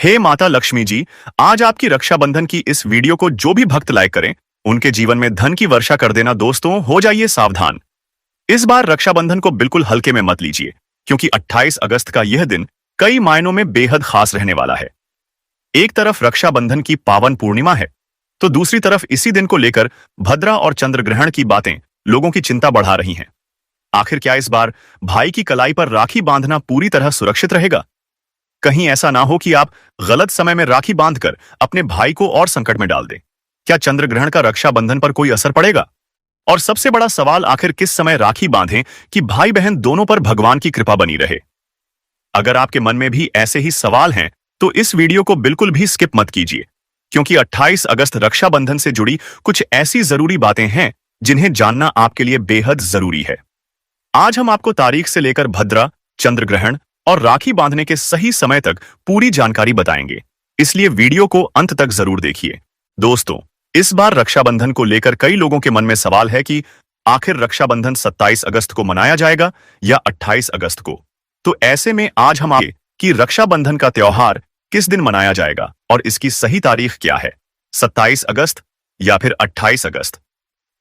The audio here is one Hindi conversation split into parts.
हे माता लक्ष्मी जी, आज आपकी रक्षाबंधन की इस वीडियो को जो भी भक्त लाइक करें, उनके जीवन में धन की वर्षा कर देना। दोस्तों, हो जाइए सावधान। इस बार रक्षाबंधन को बिल्कुल हल्के में मत लीजिए, क्योंकि 28 अगस्त का यह दिन कई मायनों में बेहद खास रहने वाला है। एक तरफ रक्षाबंधन की पावन पूर्णिमा है, तो दूसरी तरफ इसी दिन को लेकर भद्रा और चंद्र ग्रहण की बातें लोगों की चिंता बढ़ा रही हैं। आखिर क्या इस बार भाई की कलाई पर राखी बांधना पूरी तरह सुरक्षित रहेगा? कहीं ऐसा ना हो कि आप गलत समय में राखी बांधकर अपने भाई को और संकट में डाल दें। क्या चंद्र ग्रहण का रक्षाबंधन पर कोई असर पड़ेगा? और सबसे बड़ा सवाल, आखिर किस समय राखी बांधें कि भाई बहन दोनों पर भगवान की कृपा बनी रहे? अगर आपके मन में भी ऐसे ही सवाल हैं, तो इस वीडियो को बिल्कुल भी स्किप मत कीजिए, क्योंकि 28 अगस्त रक्षाबंधन से जुड़ी कुछ ऐसी जरूरी बातें हैं जिन्हें जानना आपके लिए बेहद जरूरी है। आज हम आपको तारीख से लेकर भद्रा, चंद्र ग्रहण और राखी बांधने के सही समय तक पूरी जानकारी बताएंगे, इसलिए वीडियो को अंत तक जरूर देखिए। दोस्तों, इस बार रक्षाबंधन को लेकर कई लोगों के मन में सवाल है कि आखिर रक्षाबंधन 27 अगस्त को मनाया जाएगा या 28 अगस्त को। तो ऐसे में आज हम आपके कि रक्षाबंधन का त्योहार किस दिन मनाया जाएगा और इसकी सही तारीख क्या है, 27 अगस्त या फिर 28 अगस्त।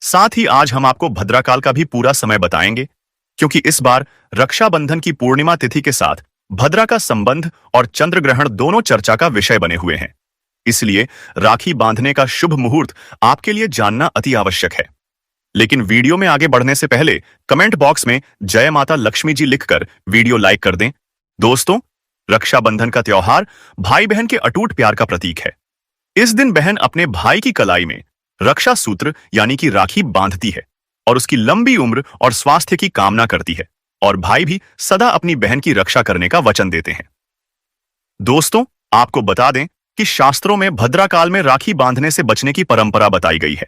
साथ ही आज हम आपको भद्राकाल का भी पूरा समय बताएंगे, क्योंकि इस बार रक्षाबंधन की पूर्णिमा तिथि के साथ भद्रा का संबंध और चंद्र ग्रहण दोनों चर्चा का विषय बने हुए हैं। इसलिए राखी बांधने का शुभ मुहूर्त आपके लिए जानना अति आवश्यक है। लेकिन वीडियो में आगे बढ़ने से पहले कमेंट बॉक्स में जय माता लक्ष्मी जी लिखकर वीडियो लाइक कर दें। दोस्तों, रक्षाबंधन का त्योहार भाई बहन के अटूट प्यार का प्रतीक है। इस दिन बहन अपने भाई की कलाई में रक्षा सूत्र यानी कि राखी बांधती है और उसकी लंबी उम्र और स्वास्थ्य की कामना करती है, और भाई भी सदा अपनी बहन की रक्षा करने का वचन देते हैं। दोस्तों, आपको बता दें कि शास्त्रों में भद्रा काल में राखी बांधने से बचने की परंपरा बताई गई है।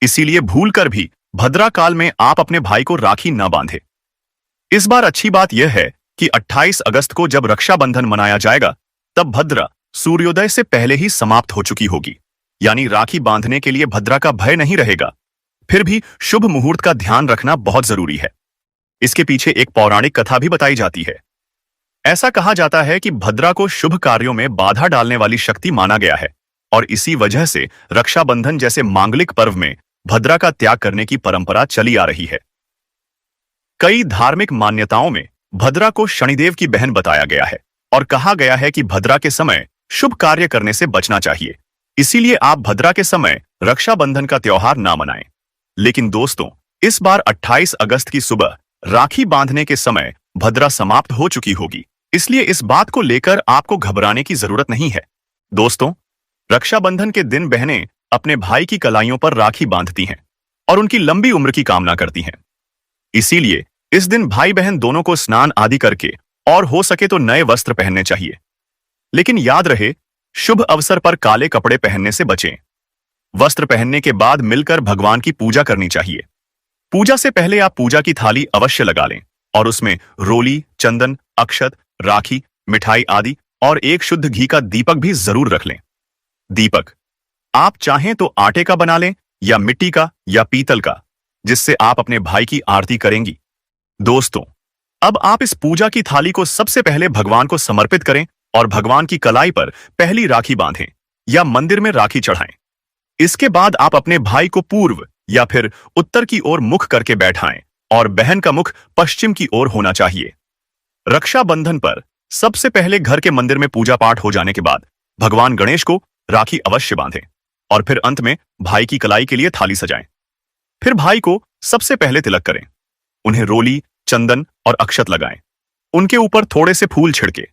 इसीलिए भूलकर भी भद्रा काल में आप अपने भाई को राखी न बांधे। इस बार अच्छी बात यह है कि 28 अगस्त को जब रक्षाबंधन मनाया जाएगा, तब भद्रा सूर्योदय से पहले ही समाप्त हो चुकी होगी, यानी राखी बांधने के लिए भद्रा का भय नहीं रहेगा। फिर भी शुभ मुहूर्त का ध्यान रखना बहुत जरूरी है। इसके पीछे एक पौराणिक कथा भी बताई जाती है। ऐसा कहा जाता है कि भद्रा को शुभ कार्यों में बाधा डालने वाली शक्ति माना गया है, और इसी वजह से रक्षाबंधन जैसे मांगलिक पर्व में भद्रा का त्याग करने की परंपरा चली आ रही है। कई धार्मिक मान्यताओं में भद्रा को शनिदेव की बहन बताया गया है और कहा गया है कि भद्रा के समय शुभ कार्य करने से बचना चाहिए। इसीलिए आप भद्रा के समय रक्षाबंधन का त्योहार ना मनाएं। लेकिन दोस्तों, इस बार 28 अगस्त की सुबह राखी बांधने के समय भद्रा समाप्त हो चुकी होगी, इसलिए इस बात को लेकर आपको घबराने की जरूरत नहीं है। दोस्तों, रक्षाबंधन के दिन बहनें अपने भाई की कलाइयों पर राखी बांधती हैं और उनकी लंबी उम्र की कामना करती हैं। इसीलिए इस दिन भाई बहन दोनों को स्नान आदि करके और हो सके तो नए वस्त्र पहनने चाहिए। लेकिन याद रहे, शुभ अवसर पर काले कपड़े पहनने से बचें। वस्त्र पहनने के बाद मिलकर भगवान की पूजा करनी चाहिए। पूजा से पहले आप पूजा की थाली अवश्य लगा लें और उसमें रोली, चंदन, अक्षत, राखी, मिठाई आदि और एक शुद्ध घी का दीपक भी जरूर रख लें। दीपक आप चाहें तो आटे का बना लें या मिट्टी का या पीतल का, जिससे आप अपने भाई की आरती करेंगी। दोस्तों, अब आप इस पूजा की थाली को सबसे पहले भगवान को समर्पित करें और भगवान की कलाई पर पहली राखी बांधें या मंदिर में राखी चढ़ाएं। इसके बाद आप अपने भाई को पूर्व या फिर उत्तर की ओर मुख करके बैठाएं और बहन का मुख पश्चिम की ओर होना चाहिए। रक्षाबंधन पर सबसे पहले घर के मंदिर में पूजा पाठ हो जाने के बाद भगवान गणेश को राखी अवश्य बांधें और फिर अंत में भाई की कलाई के लिए थाली सजाएं। फिर भाई को सबसे पहले तिलक करें, उन्हें रोली, चंदन और अक्षत लगाएं। उनके ऊपर थोड़े से फूल छिड़के,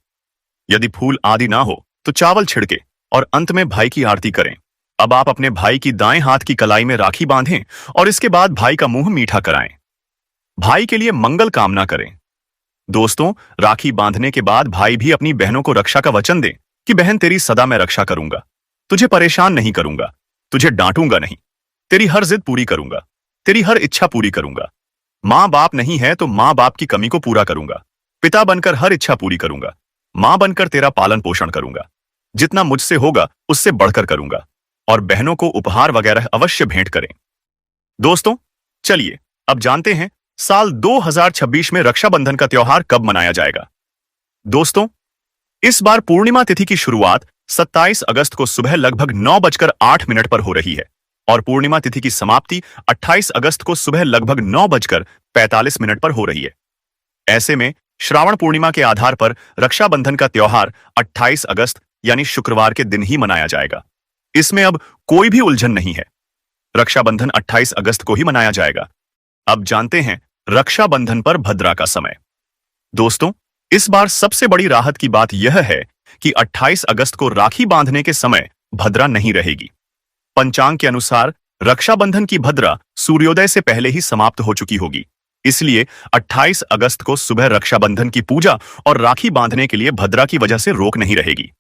यदि फूल आदि ना हो तो चावल छिड़के, और अंत में भाई की आरती करें। अब आप अपने भाई की दाएं हाथ की कलाई में राखी बांधें और इसके बाद भाई का मुंह मीठा कराएं। भाई के लिए मंगल कामना करें। दोस्तों, राखी बांधने के बाद भाई भी अपनी बहनों को रक्षा का वचन दें कि बहन, तेरी सदा मैं रक्षा करूंगा, तुझे परेशान नहीं करूंगा, तुझे डांटूंगा नहीं, तेरी हर जिद पूरी करूंगा, तेरी हर इच्छा पूरी करूंगा। मां बाप नहीं है तो मां बाप की कमी को पूरा करूंगा, पिता बनकर हर इच्छा पूरी करूंगा, मां बनकर तेरा पालन पोषण करूंगा, जितना मुझसे होगा उससे बढ़कर करूंगा, और बहनों को उपहार वगैरह अवश्य भेंट करें। दोस्तों, चलिए अब जानते हैं साल 2026 में रक्षाबंधन का त्योहार कब मनाया जाएगा। दोस्तों, इस बार पूर्णिमा तिथि की शुरुआत 27 अगस्त को सुबह लगभग 9:08 पर हो रही है और पूर्णिमा तिथि की समाप्ति 28 अगस्त को सुबह लगभग 9:45 पर हो रही है। ऐसे में श्रावण पूर्णिमा के आधार पर रक्षाबंधन का त्योहार 28 अगस्त यानी शुक्रवार के दिन ही मनाया जाएगा। इसमें अब कोई भी उलझन नहीं है। रक्षाबंधन 28 अगस्त को ही मनाया जाएगा। अब जानते हैं रक्षाबंधन पर भद्रा का समय। दोस्तों, इस बार सबसे बड़ी राहत की बात यह है कि 28 अगस्त को राखी बांधने के समय भद्रा नहीं रहेगी। पंचांग के अनुसार रक्षाबंधन की भद्रा सूर्योदय से पहले ही समाप्त हो चुकी होगी। इसलिए 28 अगस्त को सुबह रक्षाबंधन की पूजा और राखी बांधने के लिए भद्रा की वजह से रोक नहीं रहेगी।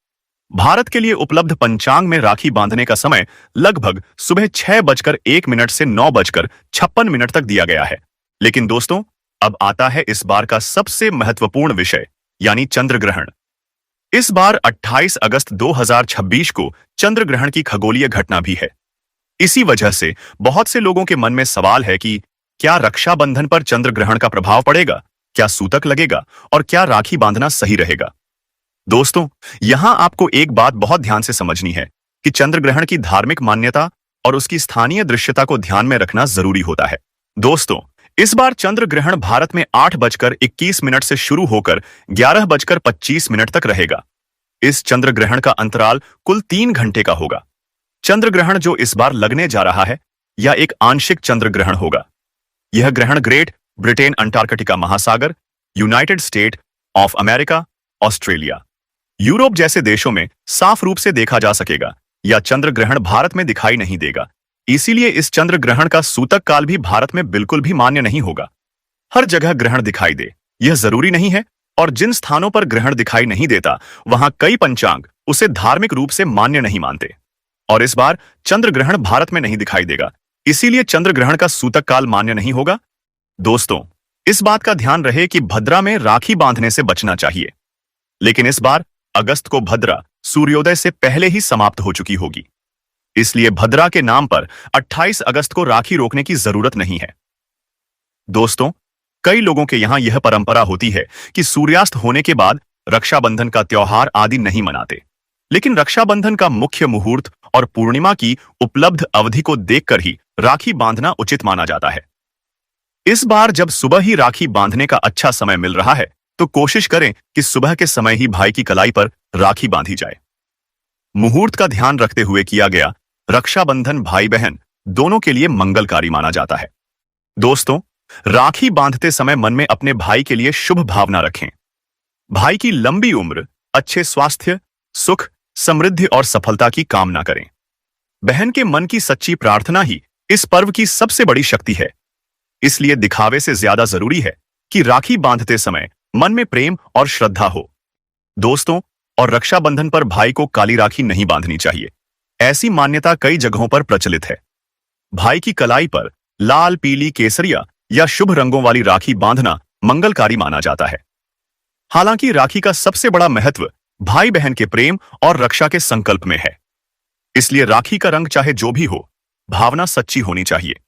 भारत के लिए उपलब्ध पंचांग में राखी बांधने का समय लगभग सुबह 6:01 से 9:56 तक दिया गया है। लेकिन दोस्तों, अब आता है इस बार का सबसे महत्वपूर्ण विषय, यानी चंद्र ग्रहण। इस बार 28 अगस्त 2026 को चंद्र ग्रहण की खगोलीय घटना भी है। इसी वजह से बहुत से लोगों के मन में सवाल है कि क्या रक्षाबंधन पर चंद्र ग्रहण का प्रभाव पड़ेगा, क्या सूतक लगेगा और क्या राखी बांधना सही रहेगा। दोस्तों, यहां आपको एक बात बहुत ध्यान से समझनी है कि चंद्र ग्रहण की धार्मिक मान्यता और उसकी स्थानीय दृश्यता को ध्यान में रखना जरूरी होता है। दोस्तों, इस बार चंद्र ग्रहण भारत में 8:21 से शुरू होकर 11:25 तक रहेगा। इस चंद्र ग्रहण का अंतराल कुल 3 घंटे का होगा। चंद्र ग्रहण जो इस बार लगने जा रहा है, यह एक आंशिक चंद्र ग्रहण होगा। यह ग्रहण ग्रेट ब्रिटेन, अंटार्कटिका महासागर, United state of America, Australia, Europe जैसे देशों में साफ रूप से देखा जा सकेगा। यह चंद्र ग्रहण भारत में दिखाई नहीं देगा। इसीलिए इस चंद्र ग्रहण का सूतक काल भी भारत में बिल्कुल भी मान्य नहीं होगा। हर जगह ग्रहण दिखाई दे यह जरूरी नहीं है, और जिन स्थानों पर ग्रहण दिखाई नहीं देता वहां कई पंचांग उसे धार्मिक रूप से मान्य नहीं मानते। और इस बार चंद्र ग्रहण भारत में नहीं दिखाई देगा, इसीलिए चंद्र ग्रहण का सूतक काल मान्य नहीं होगा। दोस्तों, इस बात का ध्यान रहे कि भद्रा में राखी बांधने से बचना चाहिए। लेकिन इस बार अगस्त को भद्रा सूर्योदय से पहले ही समाप्त हो चुकी होगी। इसलिए भद्रा के नाम पर 28 अगस्त को राखी रोकने की जरूरत नहीं है। दोस्तों, कई लोगों के यहां यह परंपरा होती है कि सूर्यास्त होने के बाद रक्षाबंधन का त्योहार आदि नहीं मनाते। लेकिन रक्षाबंधन का मुख्य मुहूर्त और पूर्णिमा की उपलब्ध अवधि को देखकर ही राखी बांधना उचित माना जाता है। इस बार जब सुबह ही राखी बांधने का अच्छा समय मिल रहा है, तो कोशिश करें कि सुबह के समय ही भाई की कलाई पर राखी बांधी जाए। मुहूर्त का ध्यान रखते हुए किया गया रक्षाबंधन भाई बहन दोनों के लिए मंगलकारी माना जाता है। दोस्तों, राखी बांधते समय मन में अपने भाई के लिए शुभ भावना रखें। भाई की लंबी उम्र, अच्छे स्वास्थ्य, सुख, समृद्धि और सफलता की कामना करें। बहन के मन की सच्ची प्रार्थना ही इस पर्व की सबसे बड़ी शक्ति है। इसलिए दिखावे से ज्यादा जरूरी है कि राखी बांधते समय मन में प्रेम और श्रद्धा हो। दोस्तों, और रक्षाबंधन पर भाई को काली राखी नहीं बांधनी चाहिए। ऐसी मान्यता कई जगहों पर प्रचलित है। भाई की कलाई पर लाल, पीली, केसरिया या शुभ रंगों वाली राखी बांधना मंगलकारी माना जाता है। हालांकि राखी का सबसे बड़ा महत्व भाई बहन के प्रेम और रक्षा के संकल्प में है। इसलिए राखी का रंग चाहे जो भी हो, भावना सच्ची होनी चाहिए।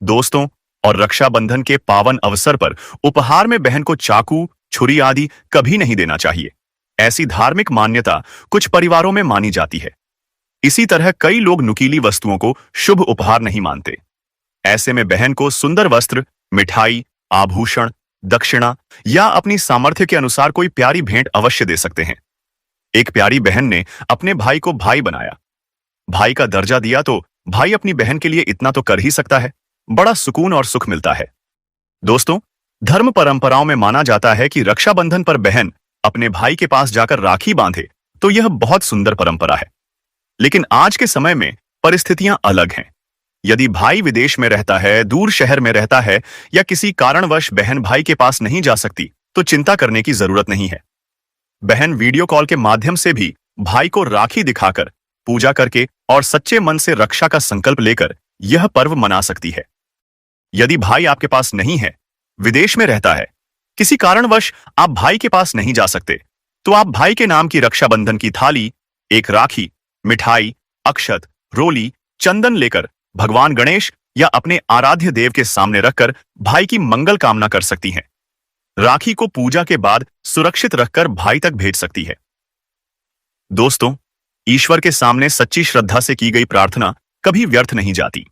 दोस्तों, और रक्षाबंधन के पावन अवसर पर उपहार में बहन को चाकू, छुरी आदि कभी नहीं देना चाहिए। ऐसी धार्मिक मान्यता कुछ परिवारों में मानी जाती है। इसी तरह कई लोग नुकीली वस्तुओं को शुभ उपहार नहीं मानते। ऐसे में बहन को सुंदर वस्त्र, मिठाई, आभूषण, दक्षिणा या अपनी सामर्थ्य के अनुसार कोई प्यारी भेंट अवश्य दे सकते हैं। एक प्यारी बहन ने अपने भाई को भाई बनाया, भाई का दर्जा दिया, तो भाई अपनी बहन के लिए इतना तो कर ही सकता है। बड़ा सुकून और सुख मिलता है। दोस्तों, धर्म परंपराओं में माना जाता है कि रक्षाबंधन पर बहन अपने भाई के पास जाकर राखी बांधे, तो यह बहुत सुंदर परंपरा है। लेकिन आज के समय में परिस्थितियां अलग हैं। यदि भाई विदेश में रहता है, दूर शहर में रहता है या किसी कारणवश बहन भाई के पास नहीं जा सकती, तो चिंता करने की जरूरत नहीं है। बहन वीडियो कॉल के माध्यम से भी भाई को राखी दिखाकर, पूजा करके और सच्चे मन से रक्षा का संकल्प लेकर यह पर्व मना सकती है। यदि भाई आपके पास नहीं है, विदेश में रहता है, किसी कारणवश आप भाई के पास नहीं जा सकते, तो आप भाई के नाम की रक्षाबंधन की थाली, एक राखी, मिठाई, अक्षत, रोली, चंदन लेकर भगवान गणेश या अपने आराध्य देव के सामने रखकर भाई की मंगल कामना कर सकती हैं। राखी को पूजा के बाद सुरक्षित रखकर भाई तक भेज सकती है। दोस्तों, ईश्वर के सामने सच्ची श्रद्धा से की गई प्रार्थना कभी व्यर्थ नहीं जाती।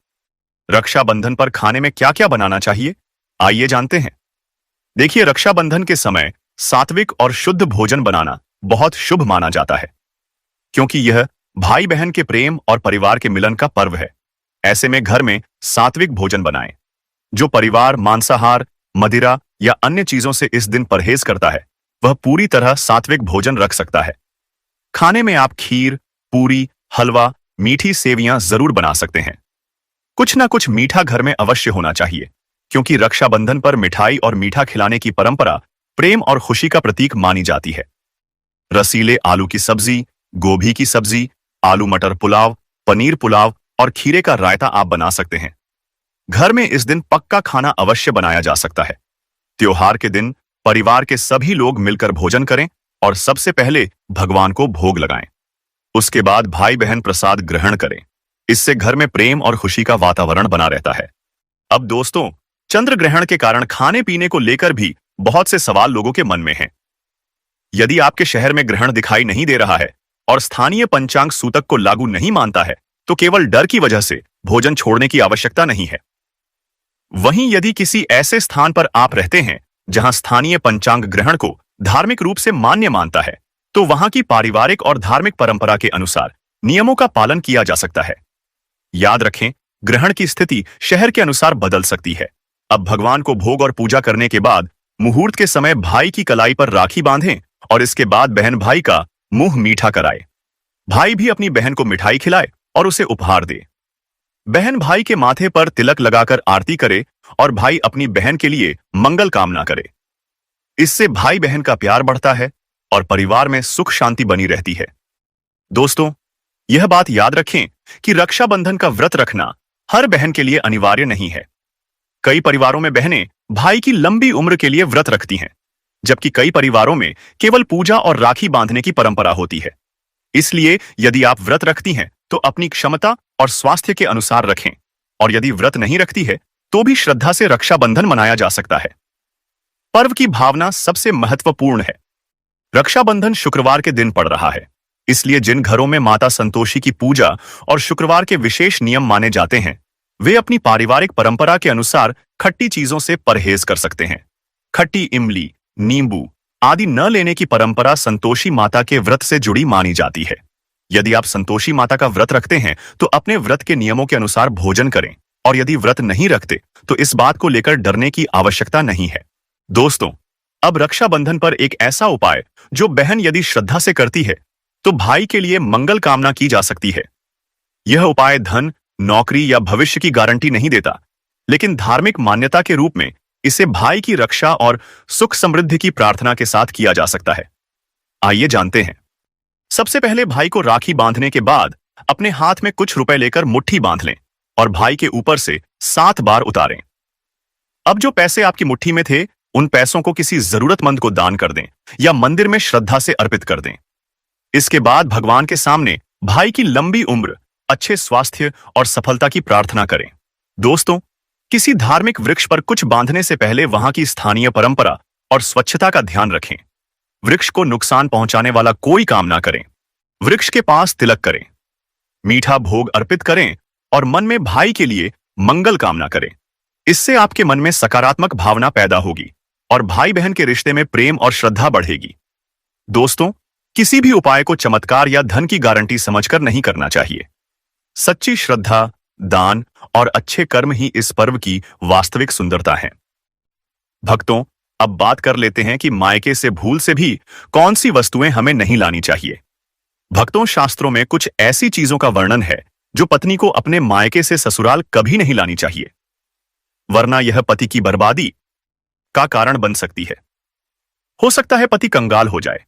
रक्षाबंधन पर खाने में क्या क्या बनाना चाहिए, आइए जानते हैं। देखिए, रक्षाबंधन के समय सात्विक और शुद्ध भोजन बनाना बहुत शुभ माना जाता है, क्योंकि यह भाई बहन के प्रेम और परिवार के मिलन का पर्व है। ऐसे में घर में सात्विक भोजन बनाएं। जो परिवार मांसाहार, मदिरा या अन्य चीजों से इस दिन परहेज करता है, वह पूरी तरह सात्विक भोजन रख सकता है। खाने में आप खीर, पूरी, हलवा, मीठी सेवियां जरूर बना सकते हैं। कुछ ना कुछ मीठा घर में अवश्य होना चाहिए, क्योंकि रक्षाबंधन पर मिठाई और मीठा खिलाने की परंपरा प्रेम और खुशी का प्रतीक मानी जाती है। रसीले आलू की सब्जी, गोभी की सब्जी, आलू मटर पुलाव, पनीर पुलाव और खीरे का रायता आप बना सकते हैं। घर में इस दिन पक्का खाना अवश्य बनाया जा सकता है। त्योहार के दिन परिवार के सभी लोग मिलकर भोजन करें और सबसे पहले भगवान को भोग लगाएं। उसके बाद भाई बहन प्रसाद ग्रहण करें। इससे घर में प्रेम और खुशी का वातावरण बना रहता है। अब दोस्तों, चंद्र ग्रहण के कारण खाने पीने को लेकर भी बहुत से सवाल लोगों के मन में हैं। यदि आपके शहर में ग्रहण दिखाई नहीं दे रहा है और स्थानीय पंचांग सूतक को लागू नहीं मानता है, तो केवल डर की वजह से भोजन छोड़ने की आवश्यकता नहीं है। वहीं यदि किसी ऐसे स्थान पर आप रहते हैं जहां स्थानीय पंचांग ग्रहण को धार्मिक रूप से मान्य मानता है, तो वहां की पारिवारिक और धार्मिक परंपरा के अनुसार नियमों का पालन किया जा सकता है। याद रखें, ग्रहण की स्थिति शहर के अनुसार बदल सकती है। अब भगवान को भोग और पूजा करने के बाद मुहूर्त के समय भाई की कलाई पर राखी बांधें और इसके बाद बहन भाई का मुंह मीठा कराए। भाई भी अपनी बहन को मिठाई खिलाए और उसे उपहार दे। बहन भाई के माथे पर तिलक लगाकर आरती करे और भाई अपनी बहन के लिए मंगल कामना करे। इससे भाई बहन का प्यार बढ़ता है और परिवार में सुख शांति बनी रहती है। दोस्तों, यह बात याद रखें कि रक्षाबंधन का व्रत रखना हर बहन के लिए अनिवार्य नहीं है। कई परिवारों में बहनें भाई की लंबी उम्र के लिए व्रत रखती हैं, जबकि कई परिवारों में केवल पूजा और राखी बांधने की परंपरा होती है। इसलिए यदि आप व्रत रखती हैं तो अपनी क्षमता और स्वास्थ्य के अनुसार रखें, और यदि व्रत नहीं रखती है तो भी श्रद्धा से रक्षाबंधन मनाया जा सकता है। पर्व की भावना सबसे महत्वपूर्ण है। रक्षाबंधन शुक्रवार के दिन पड़ रहा है, इसलिए जिन घरों में माता संतोषी की पूजा और शुक्रवार के विशेष नियम माने जाते हैं, वे अपनी पारिवारिक परंपरा के अनुसार खट्टी चीजों से परहेज कर सकते हैं। खट्टी इमली, नींबू आदि न लेने की परंपरा संतोषी माता के व्रत से जुड़ी मानी जाती है। यदि आप संतोषी माता का व्रत रखते हैं तो अपने व्रत के नियमों के अनुसार भोजन करें, और यदि व्रत नहीं रखते तो इस बात को लेकर डरने की आवश्यकता नहीं है। दोस्तों, अब रक्षाबंधन पर एक ऐसा उपाय जो बहन यदि श्रद्धा से करती है तो भाई के लिए मंगल कामना की जा सकती है। यह उपाय धन, नौकरी या भविष्य की गारंटी नहीं देता, लेकिन धार्मिक मान्यता के रूप में इसे भाई की रक्षा और सुख समृद्धि की प्रार्थना के साथ किया जा सकता है। आइए जानते हैं। सबसे पहले भाई को राखी बांधने के बाद अपने हाथ में कुछ रुपए लेकर मुट्ठी बांध लें और भाई के ऊपर से 7 बार उतारें। अब जो पैसे आपकी मुट्ठी में थे, उन पैसों को किसी जरूरतमंद को दान कर दें या मंदिर में श्रद्धा से अर्पित कर दें। इसके बाद भगवान के सामने भाई की लंबी उम्र, अच्छे स्वास्थ्य और सफलता की प्रार्थना करें। दोस्तों, किसी धार्मिक वृक्ष पर कुछ बांधने से पहले वहां की स्थानीय परंपरा और स्वच्छता का ध्यान रखें। वृक्ष को नुकसान पहुंचाने वाला कोई काम ना करें। वृक्ष के पास तिलक करें, मीठा भोग अर्पित करें और मन में भाई के लिए मंगल कामना करें। इससे आपके मन में सकारात्मक भावना पैदा होगी और भाई बहन के रिश्ते में प्रेम और श्रद्धा बढ़ेगी। दोस्तों, किसी भी उपाय को चमत्कार या धन की गारंटी समझकर नहीं करना चाहिए। सच्ची श्रद्धा, दान और अच्छे कर्म ही इस पर्व की वास्तविक सुंदरता है। भक्तों, अब बात कर लेते हैं कि मायके से भूल से भी कौन सी वस्तुएं हमें नहीं लानी चाहिए। भक्तों, शास्त्रों में कुछ ऐसी चीजों का वर्णन है जो पत्नी को अपने मायके से ससुराल कभी नहीं लानी चाहिए, वरना यह पति की बर्बादी का कारण बन सकती है। हो सकता है पति कंगाल हो जाए।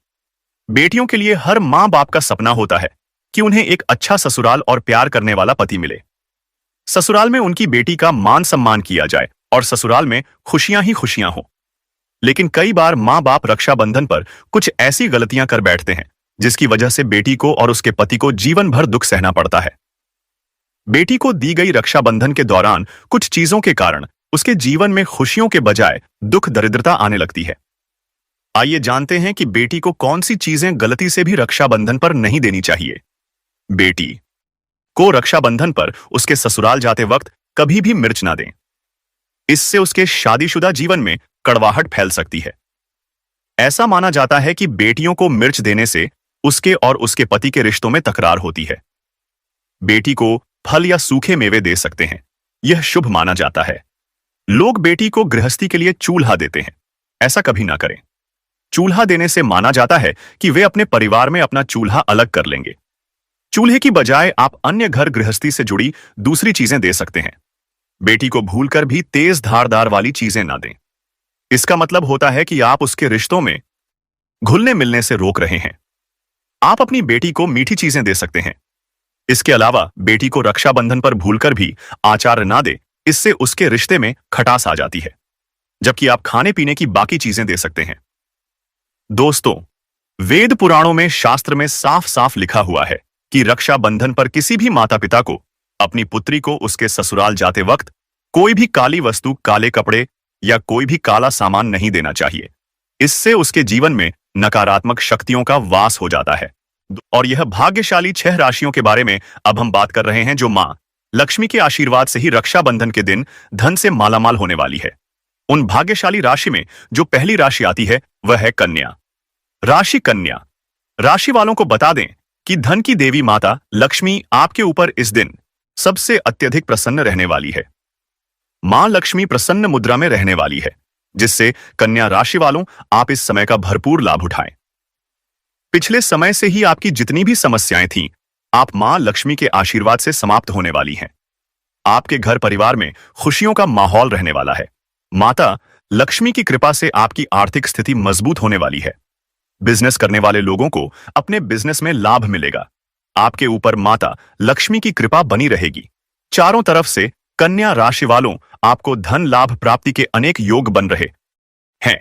बेटियों के लिए हर मां बाप का सपना होता है कि उन्हें एक अच्छा ससुराल और प्यार करने वाला पति मिले। ससुराल में उनकी बेटी का मान सम्मान किया जाए और ससुराल में खुशियां ही खुशियां हो। लेकिन कई बार मां बाप रक्षाबंधन पर कुछ ऐसी गलतियां कर बैठते हैं जिसकी वजह से बेटी को और उसके पति को जीवन भर दुख सहना पड़ता है। बेटी को दी गई रक्षाबंधन के दौरान कुछ चीजों के कारण उसके जीवन में खुशियों के बजाय दुख दरिद्रता आने लगती है। आइए जानते हैं कि बेटी को कौन सी चीजें गलती से भी रक्षाबंधन पर नहीं देनी चाहिए। बेटी को रक्षाबंधन पर उसके ससुराल जाते वक्त कभी भी मिर्च ना दें। इससे उसके शादीशुदा जीवन में कड़वाहट फैल सकती है। ऐसा माना जाता है कि बेटियों को मिर्च देने से उसके और उसके पति के रिश्तों में तकरार होती है। बेटी को फल या सूखे मेवे दे सकते हैं, यह शुभ माना जाता है। लोग बेटी को गृहस्थी के लिए चूल्हा देते हैं, ऐसा कभी ना करें। चूल्हा देने से माना जाता है कि वे अपने परिवार में अपना चूल्हा अलग कर लेंगे। चूल्हे की बजाय आप अन्य घर गृहस्थी से जुड़ी दूसरी चीजें दे सकते हैं। बेटी को भूलकर भी तेज धारदार वाली चीजें ना दें। इसका मतलब होता है कि आप उसके रिश्तों में घुलने मिलने से रोक रहे हैं। आप अपनी बेटी को मीठी चीजें दे सकते हैं। इसके अलावा बेटी को रक्षाबंधन पर भूलकर भी आचार ना दे, इससे उसके रिश्ते में खटास आ जाती है। जबकि आप खाने पीने की बाकी चीजें दे सकते हैं। दोस्तों, वेद पुराणों में शास्त्र में साफ साफ लिखा हुआ है कि रक्षाबंधन पर किसी भी माता पिता को अपनी पुत्री को उसके ससुराल जाते वक्त कोई भी काली वस्तु, काले कपड़े या कोई भी काला सामान नहीं देना चाहिए। इससे उसके जीवन में नकारात्मक शक्तियों का वास हो जाता है। और यह भाग्यशाली 6 राशियों के बारे में अब हम बात कर रहे हैं जो मां लक्ष्मी के आशीर्वाद से ही रक्षाबंधन के दिन धन से मालामाल होने वाली है। उन भाग्यशाली राशि में जो पहली राशि आती है वह है कन्या राशि। कन्या राशि वालों को बता दें कि धन की देवी माता लक्ष्मी आपके ऊपर इस दिन सबसे अत्यधिक प्रसन्न रहने वाली है। मां लक्ष्मी प्रसन्न मुद्रा में रहने वाली है, जिससे कन्या राशि वालों आप इस समय का भरपूर लाभ उठाएं। पिछले समय से ही आपकी जितनी भी समस्याएं थीं, आप मां लक्ष्मी के आशीर्वाद से समाप्त होने वाली हैं। आपके घर परिवार में खुशियों का माहौल रहने वाला है। माता लक्ष्मी की कृपा से आपकी आर्थिक स्थिति मजबूत होने वाली है। बिजनेस करने वाले लोगों को अपने बिजनेस में लाभ मिलेगा। आपके ऊपर माता लक्ष्मी की कृपा बनी रहेगी। चारों तरफ से कन्या राशि वालों आपको धन लाभ प्राप्ति के अनेक योग बन रहे हैं।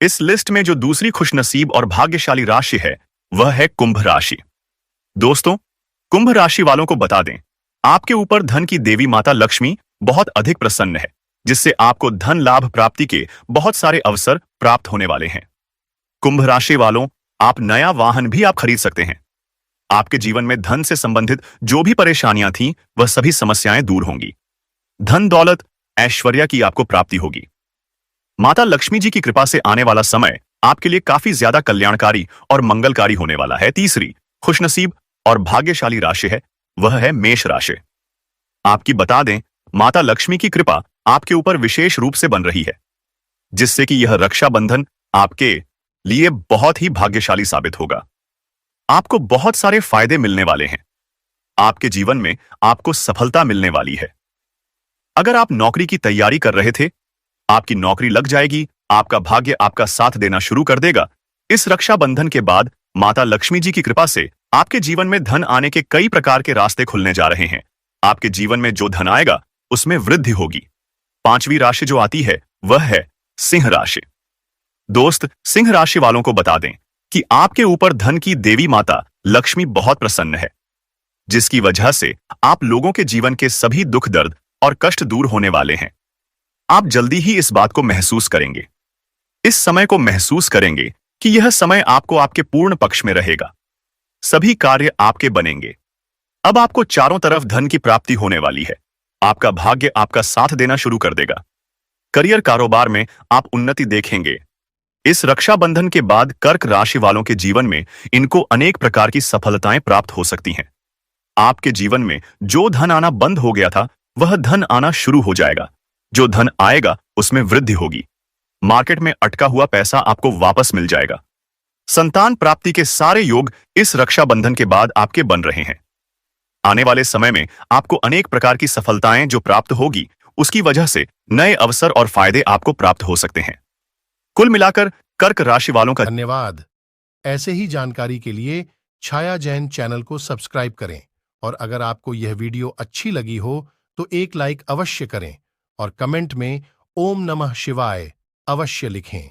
इस लिस्ट में जो दूसरी खुशनसीब और भाग्यशाली राशि है वह है कुंभ राशि। दोस्तों, कुंभ राशि वालों को बता दें, आपके ऊपर धन की देवी माता लक्ष्मी बहुत अधिक प्रसन्न है, जिससे आपको धन लाभ प्राप्ति के बहुत सारे अवसर प्राप्त होने वाले हैं। कुंभ राशि वालों, आप नया वाहन भी आप खरीद सकते हैं। आपके जीवन में धन से संबंधित जो भी परेशानियां थीं, वह सभी समस्याएं दूर होंगी। धन दौलत ऐश्वर्या की आपको प्राप्ति होगी। माता लक्ष्मी जी की कृपा से आने वाला समय आपके लिए काफी ज्यादा कल्याणकारी और मंगलकारी होने वाला है। तीसरी खुशनसीब और भाग्यशाली राशि है वह है मेष राशि। आपकी बता दें, माता लक्ष्मी की कृपा आपके ऊपर विशेष रूप से बन रही है, जिससे कि यह रक्षाबंधन आपके लिए बहुत ही भाग्यशाली साबित होगा। आपको बहुत सारे फायदे मिलने वाले हैं। आपके जीवन में आपको सफलता मिलने वाली है। अगर आप नौकरी की तैयारी कर रहे थे, आपकी नौकरी लग जाएगी। आपका भाग्य आपका साथ देना शुरू कर देगा। इस रक्षाबंधन के बाद माता लक्ष्मी जी की कृपा से आपके जीवन में धन आने के कई प्रकार के रास्ते खुलने जा रहे हैं। आपके जीवन में जो धन आएगा उसमें वृद्धि होगी। 5वीं राशि जो आती है वह है सिंह राशि। दोस्त, सिंह राशि वालों को बता दें कि आपके ऊपर धन की देवी माता लक्ष्मी बहुत प्रसन्न है, जिसकी वजह से आप लोगों के जीवन के सभी दुख दर्द और कष्ट दूर होने वाले हैं। आप जल्दी ही इस बात को महसूस करेंगे। इस समय को महसूस करेंगे कि यह समय आपको आपके पूर्ण पक्ष में रहेगा। सभी कार्य आपके बनेंगे। अब आपको चारों तरफ धन की प्राप्ति होने वाली है। आपका भाग्य आपका साथ देना शुरू कर देगा। करियर कारोबार में आप उन्नति देखेंगे। इस रक्षाबंधन के बाद कर्क राशि वालों के जीवन में इनको अनेक प्रकार की सफलताएं प्राप्त हो सकती हैं। आपके जीवन में जो धन आना बंद हो गया था वह धन आना शुरू हो जाएगा। जो धन आएगा उसमें वृद्धि होगी। मार्केट में अटका हुआ पैसा आपको वापस मिल जाएगा। संतान प्राप्ति के सारे योग इस रक्षाबंधन के बाद आपके बन रहे हैं। आने वाले समय में आपको अनेक प्रकार की सफलताएं जो प्राप्त होगी, उसकी वजह से नए अवसर और फायदे आपको प्राप्त हो सकते हैं। कुल मिलाकर कर्क राशि वालों का धन्यवाद। ऐसे ही जानकारी के लिए छाया जैन चैनल को सब्सक्राइब करें और अगर आपको यह वीडियो अच्छी लगी हो तो एक लाइक अवश्य करें और कमेंट में ओम नमः शिवाय अवश्य लिखें।